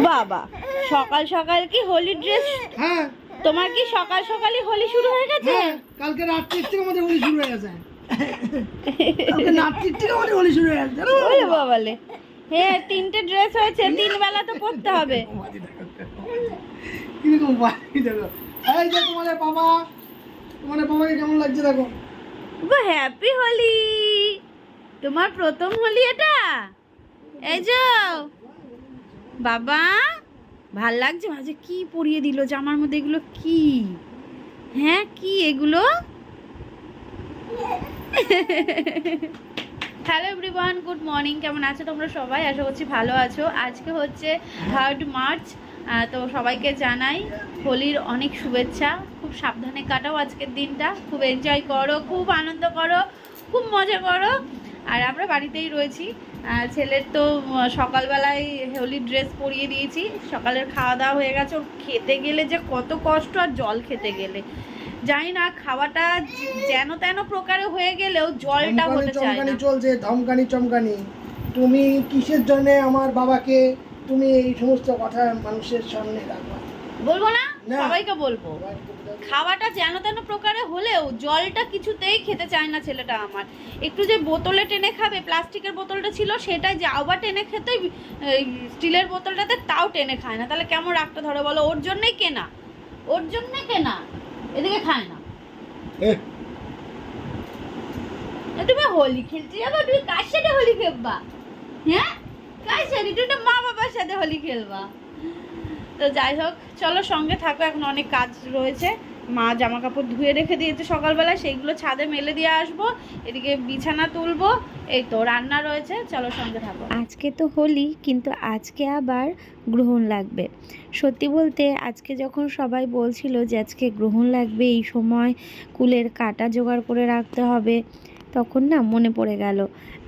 বাবা সকাল সকাল কি হোলি ড্রেস? হ্যাঁ, তোমার কি সকাল সকালই হোলি শুরু হয়ে গেছে? কালকে রাত্রির থেকে আমাদের হোলি শুরু হয়ে গেছে। কালকে রাত্রির থেকে আমাদের হোলি শুরু হয়ে গেছে। ওরে বাবালে, হ্যাঁ 3টে ড্রেস হয়েছে, 3 বেলা তো পরতে হবে। কিরকম বাড়ি দেখো, এই যে তোমাদের বাবাকে কেমন লাগছে দেখো। হ্যাপি হোলি, তোমার প্রথম হোলি এটা। এই যে বাবা ভাল লাগছে? মাঝে কি পরিয়ে দিল জামার মধ্যে, এগুলো কি? হ্যাঁ কি এগুলো? Hello everyone, good morning. কেমন আছো তোমরা সবাই? আশা করছি ভালো আছো। আজকে হচ্ছে 3rd মার্চ, তো সবাইকে জানাই হোলির অনেক শুভেচ্ছা। খুব সাবধানে কাটাও আজকের দিনটা, খুব এনজয় করো, খুব আনন্দ করো, খুব মজা করো। আর আমরা বাড়িতেই রয়েছি। ছেলের তো সকালবেলায় হোলির ড্রেস পরিয়ে দিয়েছি, সকালের খাওয়া দাওয়া হয়ে গেছে। ওর খেতে গেলে যে কত কষ্ট, আর জল খেতে গেলে জানি না, খাওয়াটা যেন তেন প্রকারে হয়ে গেলেও জলটা হতে চায় না। চলছে ধমকানি চমকানি। তুমি কিসের জন্য আমার বাবাকে তুমি এই সমস্ত কথা মানুষের সামনে রাখবা? বলবো না, সবাইকে বলবো। খাওয়াটা যেন তেন প্রকারে হলেও জলটা কিছুতেই খেতে চায় না ছেলেটা আমার। একটু যে বোতলে টেনে খাবে, প্লাস্টিকের বোতলটা ছিল সেটাই যাও বা টেনে খেতে, স্টিলের বোতলটাতে তাও টেনে খায় না। তাহলে কেমন রাগটা ধরে বলো? ওর জন্যই কেনা, ওর জন্যই কেনা, এদিকে খায় না। তুমি হোলি খেলতে যাবো? তুমি কার সাথে হোলি খেলবা? হ্যাঁ কার সাথে? তুমি তো মা বাবার সাথে হোলি খেলবা। তো যাই হোক, চলো সঙ্গে থাকো, এখন অনেক কাজ রয়েছে। মা জামা কাপড় ধুয়ে রেখে দিয়েছে সকালবেলা, সেইগুলো ছাদে মেলে দিয়ে আসবো। এদিকে বিছানা তুলবো, এই তো রান্না রয়েছে। চলো সঙ্গে থাকো। আজকে তো হোলি, কিন্তু আজকে আবার গ্রহণ লাগবে। সত্যি বলতে আজকে যখন সবাই বলছিল যে আজকে গ্রহণ লাগবে, এই সময় কুলের কাটা জোগাড় করে রাখতে হবে, তখন না মনে পড়ে গেল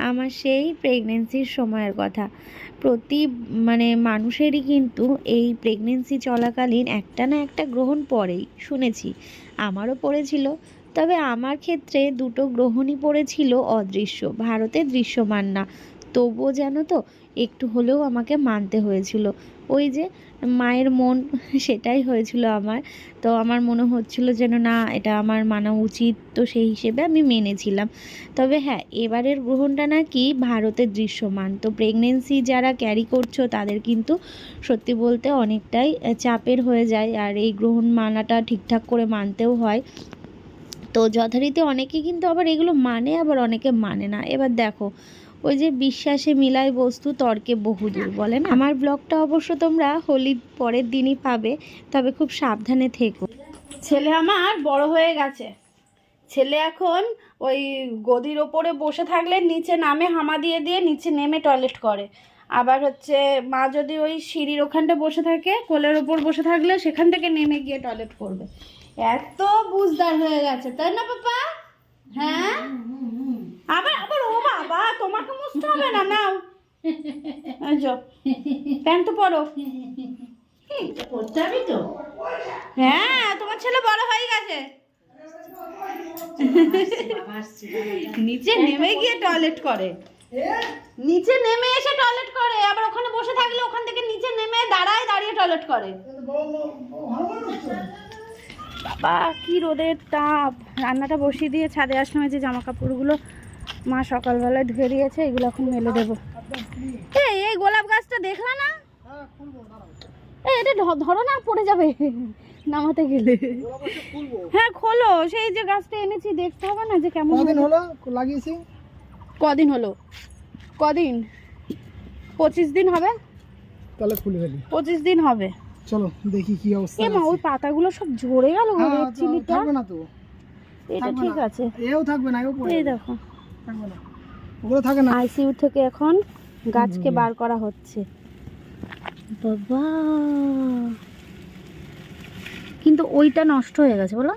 আমার সেই প্রেগনেন্সির সময়ের কথা। প্রতি মানুষেরই কিন্তু এই প্রেগনেন্সি চলাকালীন একটা না একটা গ্রহণ পড়েই, শুনেছি। আমারও পড়েছিল, তবে আমার ক্ষেত্রে 2টো গ্রহণই পড়েছিল অদৃশ্য, ভারতে দৃশ্যমান না। তবুও জানো তো, একটু হলেও আমাকে মানতে হয়েছিল। ওই যে মায়ের মন, সেটাই হয়েছিল আমার। তো আমার মনে হচ্ছিল যেন না, এটা আমার মানা উচিত, তো সেই হিসেবে আমি মেনেছিলাম। তবে হ্যাঁ, এবারের গ্রহণটা নাকি ভারতের দৃশ্যমান। তো প্রেগনেন্সি যারা ক্যারি করছো তাদের কিন্তু সত্যি বলতে অনেকটাই চাপের হয়ে যায়, আর এই গ্রহণ মানাটা ঠিকঠাক করে মানতেও হয়। তো যথারীতি অনেকে কিন্তু আবার এগুলো মানে, আবার অনেকে মানে না। এবার দেখো, ওই যে বিশ্বাসে মিলায় বস্তু, তর্কে বহুদূর বলে না। আমার ব্লগটা অবশ্য তোমরা হোলির পরের দিনই পাবে, তবে খুব সাবধানে থেকো। ছেলে আমার বড় হয়ে গেছে। ছেলে এখন ওই গদির ওপরে বসে থাকলে নিচে নামে, হামা দিয়ে দিয়ে নিচে নেমে টয়লেট করে। আবার হচ্ছে মা যদি ওই সিঁড়ির ওখানটা বসে থাকে, কোলের ওপর বসে থাকলে সেখান থেকে নেমে গিয়ে টয়লেট করবে। এত বুঝদার হয়ে গেছে, তাই না পাপা? হ্যাঁ, আবার আবার ও বাবা, তোমাকে মুছতে হবে না, নাও প্যান্ট তো পরো। হ্যাঁ, তোমার ছেলে বড় হয়ে গেছে। নিচে নেমে গিয়ে টয়লেট করে, নিচে নেমে এসে টয়লেট করে, আবার ওখানে বসে থাকলে ওখান থেকে নিচে নেমে দাঁড়ায়, দাঁড়িয়ে টয়লেট করে। বাবা কি রোদের তাপ! রান্নাটা বসিয়ে দিয়ে ছাদে আসলাম। যে জামা কাপড়গুলো মা সকালবেলায় ধুয়ে দিয়েছে, এগুলো এখন মেলে দেবো। এই গোলাপ গাছটা দেখলা না? এটা ধরো না, পড়ে যাবে নামাতে গেলে। হ্যাঁ খোলো, সেই যে গাছটা এনেছি, দেখতে হবে না যে কেমন হলো লাগিয়েছি। কদিন হলো? কদিন? 25 দিন হবে। তাহলে খুলে ফেলি। 25 দিন হবে। চলো দেখি কি অবস্থা। মা ওই পাতাগুলো সব ঝরে গেল, চিলিটা থাকবে না তো। এটা ঠিক আছে, এও থাকবে না, এও পড়ে। এই দেখো, থাকবে না, ওগুলো থাকে না। আইসিইউ থেকে এখন গাছকে বার করা হচ্ছে। বাবা, কিন্তু ওইটা নষ্ট হয়ে গেছে বলো।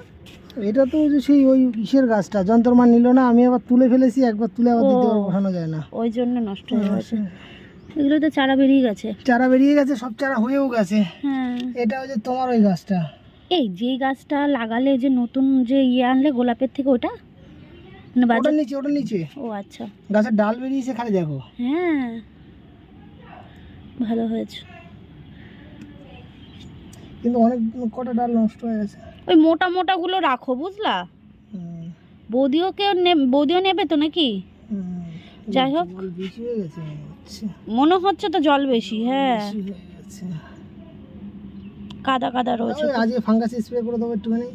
এটা তো সেই ওই কিসের গাছটা যন্ত্রমান নিল না, আমি আবার তুলে ফেলেছি, একবার তুলে আবার দ্বিতীয়বার বসানো যায় না, ওই জন্য নষ্ট হয়ে গেছে। এগুলো তো চারা বেরিয়ে গেছে, চারা বেরিয়ে গেছে, সব চারা হয়েও গেছে। হ্যাঁ, এটা হচ্ছে তোমার ওই গাছটা। এই যে গাছটা লাগালে যে নতুন যে আনলে গোলাপের থেকে, ওটা মানে ওটার নিচে, ওটার নিচে। ও আচ্ছা, গাছের ডাল বেরিয়েছে, খালি দেখো। হ্যাঁ ভালো হয়েছে। কিন্তু অনেক কটা ডাল নষ্ট হয়ে গেছে। ওই মোটা মোটাগুলো রাখো, বুঝলা? বৌদিও নেবে তো নাকি? যাই হোক, জল বেশি হয়ে গেছে মনে হচ্ছে তো জল বেশি। হ্যাঁ, বেশি হয়ে গেছে। কাদা কাদা রয়েছে। আজকে ফাঙ্গাস স্প্রে করে দেবো একটুখানি।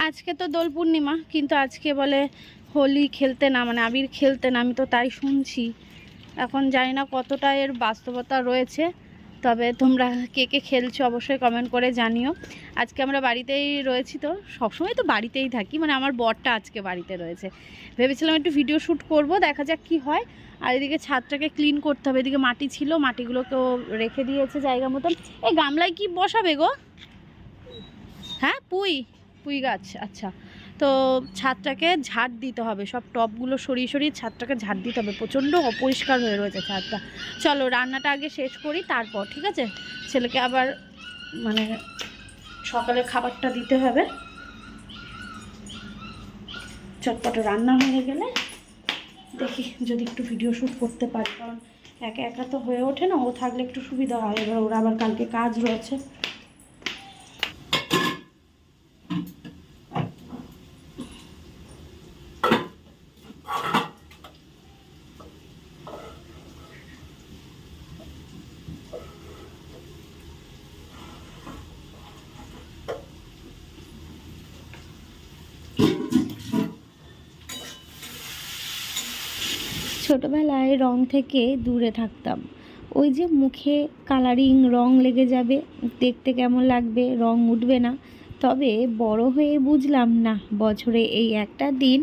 আজকে তো দোল পূর্ণিমা, কিন্তু আজকে বলে হোলি খেলতে না, মানে আবির খেলতে না। আমি তো তাই শুনছি। এখন জানি না কতটা এর বাস্তবতা রয়েছে, তবে তোমরা কে কে খেলছো অবশ্যই কমেন্ট করে জানিও। আজকে আমরা বাড়িতেই রয়েছি, তো সবসময় তো বাড়িতেই থাকি, মানে আমার বরটা আজকে বাড়িতে রয়েছে। ভেবেছিলাম একটু ভিডিও শ্যুট করব, দেখা যাক কি হয়। আর এদিকে ছাদটাকে ক্লিন করতে হবে। এদিকে মাটি ছিল, মাটিগুলোকেও রেখে দিয়েছে জায়গা মতন। এই গামলায় কি বসাবে গো? হ্যাঁ, পুঁই গাছ। আচ্ছা, তো ছাদটাকে ঝাড় দিতে হবে, সব টবগুলো সরিয়ে সরিয়ে ছাদটাকে ঝাড় দিতে হবে। প্রচণ্ড অপরিষ্কার হয়ে রয়েছে ছাদটা। চলো রান্নাটা আগে শেষ করি, তারপর ঠিক আছে? ছেলেকে আবার মানে সকালে খাবারটা দিতে হবে। চটপটে রান্না হয়ে গেলে দেখি যদি একটু ভিডিও শ্যুট করতে পারি, কারণ একা একা তো হয়ে ওঠে না। ও থাকলে একটু সুবিধা হয়। এবার ওরা আবার কালকে কাজ রয়েছে। ছোটবেলায় রং থেকে দূরে থাকতাম। ওই যে মুখে কালারিং রং লেগে যাবে, দেখতে কেমন লাগবে, রং উঠবে না। তবে বড় হয়ে বুঝলাম না, বছরে এই একটা দিন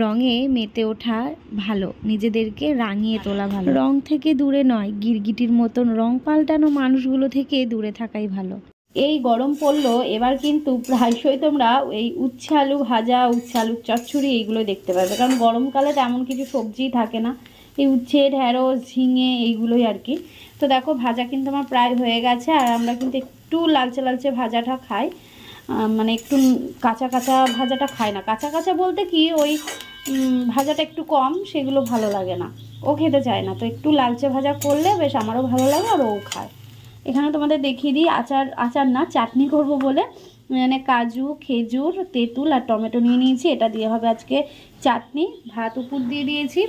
রঙে মেতে ওঠা ভালো, নিজেদেরকে রাঙিয়ে তোলা ভালো। রং থেকে দূরে নয়, গিরগিটির মতন রং পাল্টানো মানুষগুলো থেকে দূরে থাকাই ভালো। এই গরম পড়লো, এবার কিন্তু প্রায়শই তোমরা এই উচ্ছে আলু ভাজা, উচ্ছে আলুর চচ্চড়ি এইগুলো দেখতে পাবে, কারণ গরমকালে তেমন কিছু সবজিই থাকে না। এই উচ্ছে, ঢ্যাঁড়স, ঝিঙে এইগুলোই আর কি। তো দেখো ভাজা কিন্তু আমার প্রায় হয়ে গেছে। আর আমরা কিন্তু একটু লালচে লালচে ভাজাটা খাই, মানে একটু কাঁচা কাঁচা ভাজাটা খাই না। কাঁচা কাঁচা বলতে কি, ওই ভাজাটা একটু কম, সেগুলো ভালো লাগে না, ও খেতে চায় না। তো একটু লালচে ভাজা করলে বেশ আমারও ভালো লাগে, আর ও খায়। এখানে তোমাদের দেখিয়ে দিই, আচার না, চাটনি করব বলে মানে কাজু, খেজুর, তেঁতুল আর টমেটো নিয়ে নিয়েছি। এটা দিয়ে হবে আজকে চাটনি। ভাত উপর দিয়ে দিয়েছি।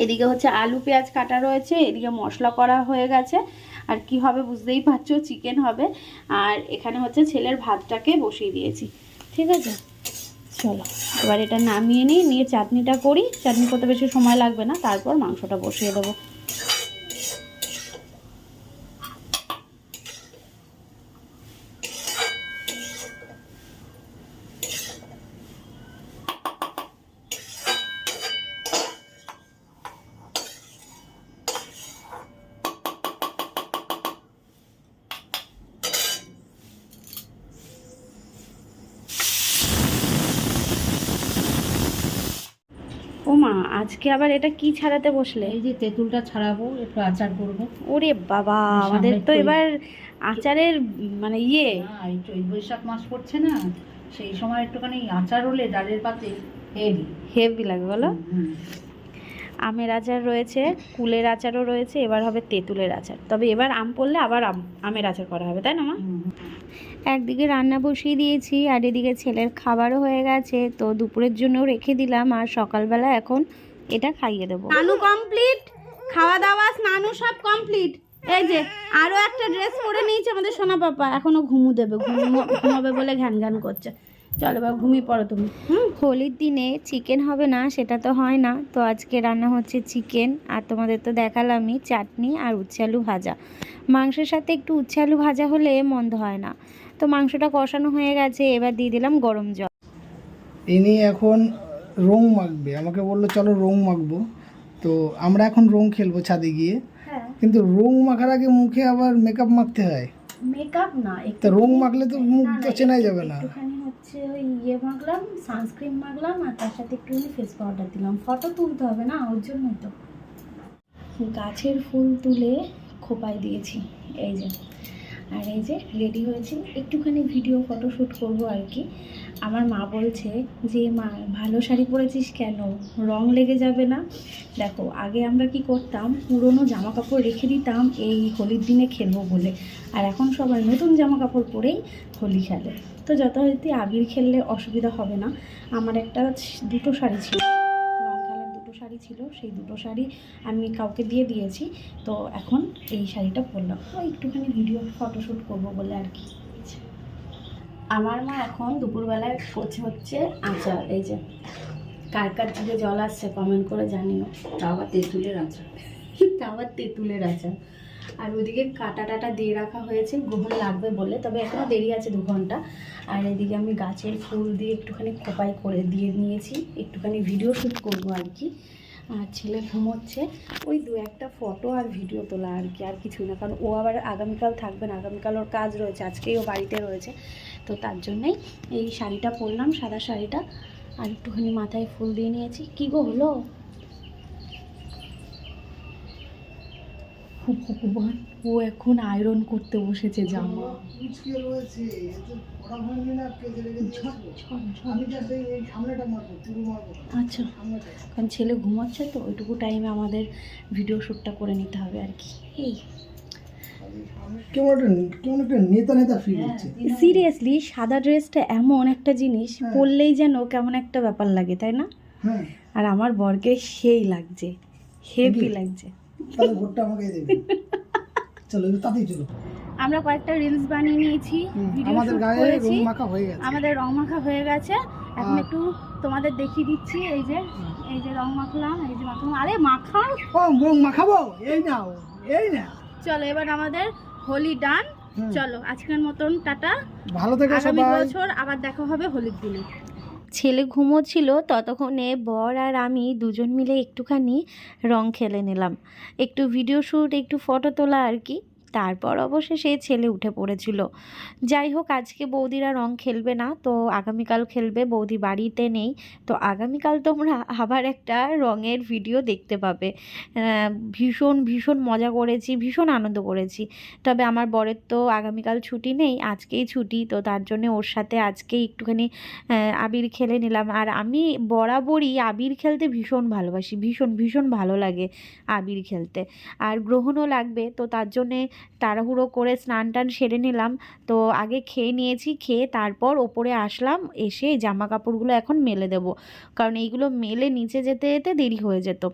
এদিকে হচ্ছে আলু পেঁয়াজ কাটা রয়েছে, এদিকে মশলা করা হয়ে গেছে। আর কি হবে বুঝতেই পারছো, চিকেন হবে। আর এখানে হচ্ছে ছেলের ভাতটাকে বসিয়ে দিয়েছি। ঠিক আছে, চলো এবার এটা নামিয়ে নিয়ে চাটনিটা করি। চাটনি করতে বেশি সময় লাগবে না, তারপর মাংসটা বসিয়ে দেবো। ও মা, আজকে আবার এটা কি ছাড়াতে বসলে? এই যে তেঁতুলটা ছাড়াবো, একটু আচার করবো। ওরে বাবা, আমাদের তো এবার আচারের মানে এই বৈশাখ মাস পড়ছে না, সেই সময় একটুখানি আচার হলে ডালের পাতে হেভি লাগে বলো। আমের আচার রয়েছে, কুলের আচারও রয়েছে, এবার হবে তেঁতুলের আচার। তবে এবার আম পড়লে আবার আমের আচার করা হবে, তাই না মা? একদিকে রান্না বসিয়ে দিয়েছি, আর এদিকে ছেলের খাবারও হয়ে গেছে। তো দুপুরের জন্যও রেখে দিলাম, আর সকালবেলা এখন এটা খাইয়ে দেবো। স্নানু কমপ্লিট, খাওয়া দাওয়া স্নানু সব কমপ্লিট। এই যে আরো একটা ড্রেস পরে নিয়েছে আমাদের সোনা পাপা, এখনো দেবে, ঘুমাবে বলে ঘ্যান ঘ্যান করছে। চলো বাবা ঘুমিয়ে পড়ো তুমি। হোলির দিনে চিকেন হবে না সেটা তো হয় না, তো আজকে রান্না হচ্ছে চিকেন, আর তোমাদের তো দেখালামই চাটনি আর উচ্ছে আলু ভাজা। মাংসের সাথে একটু উচ্ছে আলু ভাজা হলে মন্দ হয় না। তো মাংসটা কষানো হয়ে গেছে, এবার দিয়ে দিলাম গরম জল। ইনি এখন রং মাখবে, আমাকে বললো চলো রং মাখবো। তো আমরা এখন রং খেলবো ছাদে গিয়ে। হ্যাঁ কিন্তু রং মাখার আগে মুখে আবার মেকআপ মাখতে হয়। মেকআপ না, তো রং মাখলে তো মুখ তো চেনাই যাবে না। একটুখানি হচ্ছে ওই মাখলাম, সানস্ক্রিন মাখলাম, আর তার সাথে একটুখানি ফেস পাউডার দিলাম। ফটো তুলতে হবে না, ওর জন্যই তো। গাছের ফুল তুলে খোপায় দিয়েছি, এই যে। আর এই যে রেডি হয়েছি, একটুখানি ভিডিও ফটোশ্যুট করবো আর কি। আমার মা বলছে যে মা ভালো শাড়ি পরেছিস কেন, রং লেগে যাবে না? দেখো আগে আমরা কি করতাম, পুরনো জামা কাপড় রেখে দিতাম এই হোলির দিনে খেলবো বলে, আর এখন সবাই নতুন জামা কাপড় পরেই হোলি খেলে। তো যথারীতি আবির খেললে অসুবিধা হবে না। আমার দুটো শাড়ি ছিল, রং খেলার দুটো শাড়ি ছিল, সেই দুটো শাড়ি আমি কাউকে দিয়ে দিয়েছি। তো এখন এই শাড়িটা পরলাম, তো একটুখানি ভিডিও ফটোশ্যুট করবো বলে আর কি। আমার মা এখন দুপুরবেলায় হচ্ছে আচার, এই যে। কার কার দিকে জল আসছে কমেন্ট করে জানিও। তাও আবার তেঁতুলের আচার। তেঁতুলের আচার। আর ওইদিকে কাটা টাটা দিয়ে রাখা হয়েছে, গ্রহণ লাগবে বলে, তবে এখনও দেরি আছে 2 ঘন্টা। আর এদিকে আমি গাছের ফুল দিয়ে একটুখানি খোপাই করে দিয়ে নিয়েছি, একটুখানি ভিডিও শ্যুট করবো আর কি। আর ছেলে ঘুমোচ্ছে, ওই 2-1টা ফটো আর ভিডিও তোলা আর কি, আর কিছু না। কারণ ও আবার আগামীকাল থাকবে না, আগামীকাল ওর কাজ রয়েছে, আজকেই ও বাড়িতে রয়েছে। তো তার জন্যেই এই শাড়িটা পরলাম, সাদা শাড়িটা, আর একটুখানি মাথায় ফুল দিয়ে নিয়েছি। কী গো হলো? ও এখন আয়রন করতে বসেছে জামা। কুচকে রয়েছে, এতে পড়া ভাঙবে না, কেটে রেখে দিয়েছো। আমি জাস্ট এই সামনেটা মারবো, পুরো মারবো না। আচ্ছা, সামনেটা। কারণ ছেলে ঘুমাচ্ছে তো, ওইটুকু টাইমে আমাদের ভিডিও শ্যুটটা করে নিতে হবে আর কি। এই কেমন একটা নেতা নেতা ফিল হচ্ছে। সিরিয়াসলি সাদা ড্রেসটা এমন একটা জিনিস, পরলেই যেন কেমন একটা ব্যাপার লাগে, তাই না? হ্যাঁ, আর আমার বরকে সেই লাগছে, হেভি লাগছে। তাহলে ভোটটা আমাকে দেবে। চলো তাতেই চলো। আমরা কয়েকটা রিলস বানিয়ে নিয়েছি, ভিডিও আমাদের শুট গায়ে করেছি, রং মাখা হয়ে গেছে। আমাদের রং মাখা হয়ে গেছে। এখন একটু তোমাদের দেখিয়ে দিচ্ছি, এই যে রং মাখলাম, এই যে মাখলাম। আরে মাখাও, ও রং মাখাবো, এই নাও, এই না। চলো এবার আমাদের হোলি ডান। চলো আজকের মতন টাটা, ভালো থেকো আগামী সবাই। বছর আবার দেখা হবে হোলির দিনে। ছেলে ঘুমোচ্ছিল, ততক্ষণে বর আর আমি দুজন মিলে একটুখানি রং খেলে নিলাম, একটু ভিডিও শ্যুট, একটু ফটো তোলা আর কি। তারপর অবশেষে ছেলে উঠে পড়েছিল। যাই হোক, আজকে বৌদিরা রং খেলবে না, তো আগামীকাল খেলবে। বৌদি বাড়িতে নেই, তো আগামীকাল তোমরা আবার একটা রঙের ভিডিও দেখতে পাবে। ভীষণ ভীষণ মজা করেছি, ভীষণ আনন্দ করেছি। তবে আমার বরের তো আগামীকাল ছুটি নেই, আজকেই ছুটি, তো তার জন্য ওর সাথে আজকেই একটুখানি আবির খেলে নিলাম। আর আমি বরাবরই আবির খেলতে ভীষণ ভালোবাসি, ভীষণ ভীষণ ভালো লাগে আবির খেলতে। আর গ্রহণও লাগবে, তো তার জন্যে তাড়াহুড়ো করে স্নান টান সেরে নিলাম। তো আগে খেয়ে নিয়েছি, খেয়ে তারপর ওপরে আসলাম, এসে জামা কাপড়গুলো এখন মেলে দেবো, কারণ এইগুলো মেলে নিচে যেতে যেতে দেরি হয়ে যেত।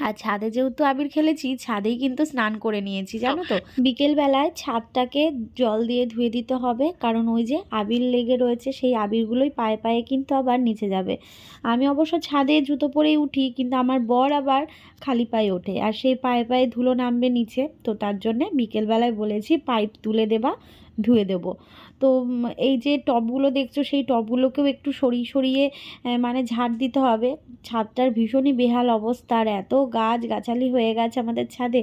আর ছাদে যেহেতু আবির খেলেছি, ছাদেই কিন্তু স্নান করে নিয়েছি, জানো তো। বিকেলবেলায় ছাদটাকে জল দিয়ে ধুয়ে দিতে হবে, কারণ ওই যে আবির লেগে রয়েছে, সেই আবিরগুলোই পায়ে পায়ে কিন্তু আবার নিচে যাবে। আমি অবশ্য ছাদে জুতো পরেই উঠি, কিন্তু আমার বর আবার খালি পায়ে ওঠে, আর সেই পায়ে পায়ে ধুলো নামবে নিচে। তো তার জন্যে বিকেলবেলায় বলেছি পাইপ তুলে দেবা, ধুয়ে দেবো। তো এই যে টবগুলো দেখছো, সেই টবগুলোকেও একটু সরিয়ে সরিয়ে মানে ঝাড় দিতে হবে। ছাদটার ভীষণই বেহাল অবস্থা, আর এত গাছগাছালি হয়ে গেছে আমাদের ছাদে,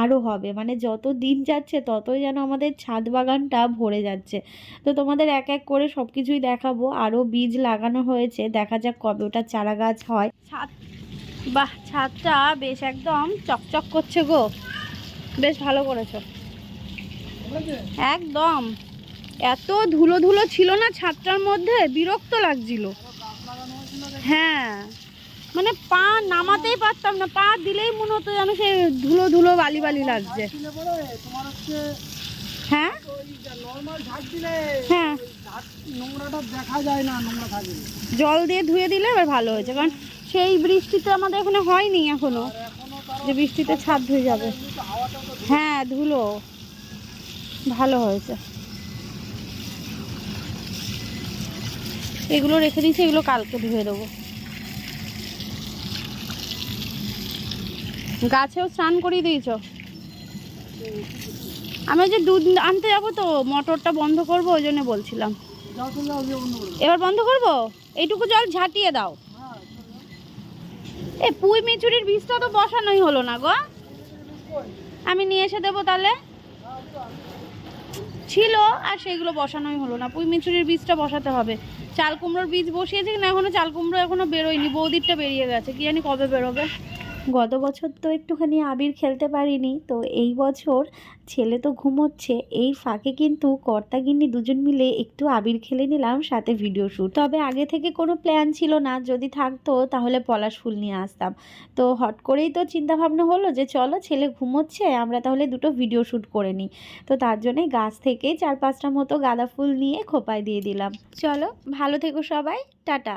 আরও হবে। মানে যত দিন যাচ্ছে ততই যেন আমাদের ছাদ বাগানটা ভরে যাচ্ছে। তো তোমাদের এক এক করে সব কিছুই দেখাবো। আরও বীজ লাগানো হয়েছে, দেখা যাক কবে ওটা চারা গাছ হয়। বাহ, ছাদটা বেশ একদম চকচক করছে গো, বেশ ভালো করেছো একদম। এত ধুলো ধুলো ছিল না ছাদটার মধ্যে, বিরক্ত লাগছিল। হ্যাঁ, মানে পা নামাতেই পারতাম না, পা দিলেই মনে হতো যেন সে ধুলো ধুলো বালি বালি লাগছে। হ্যাঁ হ্যাঁ, দেখা যায় না, নোংরা থাকে। জল দিয়ে ধুয়ে দিলে এবার ভালো হয়েছে, কারণ সেই বৃষ্টিতে আমাদের এখানে হয়নি এখনো, যে বৃষ্টিতে ছাদ ধুয়ে যাবে। হ্যাঁ ধুলো ভালো হয়েছে। এগুলো রেখে দিয়েছি, এগুলো কালকে ধুয়ে দেবো। গাছেও স্নান করিয়ে দিয়েছ? আমি ওই যে দুধ আনতে যাবো তো, মোটরটা বন্ধ করবো, ওই জন্য বলছিলাম। এবার বন্ধ করবো? এইটুকু জল ঝাঁটিয়ে দাও। এ পুঁই মিচুরির বীজটা তো বসানোই হলো না গো। আমি নিয়ে এসে দেবো তাহলে। ছিল আর সেইগুলো বসানোই হলো না। পুঁই মিচুরির বীজটা বসাতে হবে। চাল কুমড়োর বীজ বসিয়েছি কিনা এখনো, চাল কুমড়ো এখনো বেরোয়নি, বৌদিরটা বেরিয়ে গেছে, কি জানি কবে বেরোবে। গত বছর তো একটুখানি আবির খেলতে পারিনি, তো এই বছর ছেলে তো ঘুমোচ্ছে, এই ফাঁকে কিন্তু কর্তাগিন্নি দুজন মিলে একটু আবির খেলে নিলাম, সাথে ভিডিও শ্যুট। তবে আগে থেকে কোনো প্ল্যান ছিল না, যদি থাকতো তাহলে পলাশ ফুল নিয়ে আসতাম। তো হট করেই তো চিন্তা ভাবনা হলো যে চলো ছেলে ঘুমোচ্ছে, আমরা তাহলে দুটো ভিডিও শ্যুট করে নিই। তো তার জন্যই গাছ থেকে 4-5টা মতো গাঁদা ফুল নিয়ে খোপায় দিয়ে দিলাম। চলো ভালো থেকো সবাই, টাটা।